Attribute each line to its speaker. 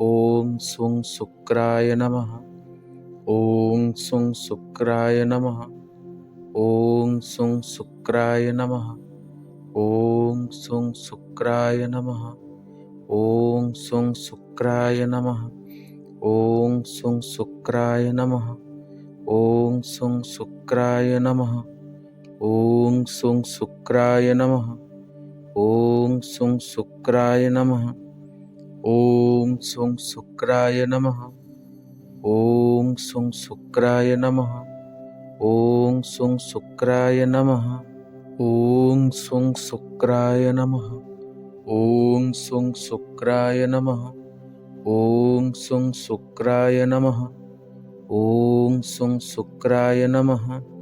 Speaker 1: ॐ सुं शुक्राय नमः। ॐ सुं शुक्राय नमः। ॐ सुं शुक्राय नमः। ॐ सुं शुक्राय नमः। ॐ सुं शुक्राय नमः। ॐ सुं शुक्राय नमः। ॐ सुं शुक्राय नमः। ॐ सुं शुक्राय नमः। ॐ सुं शुक्राय नमः। ॐ सुं शुक्राय नमः। ॐ सुं शुक्राय नमः। ॐ सुं शुक्राय नमः। ॐ सुं शुक्राय नमः। ॐ सुं शुक्राय नमः। ॐ सुं शुक्राय नमः। ॐ सुं शुक्राय नमः।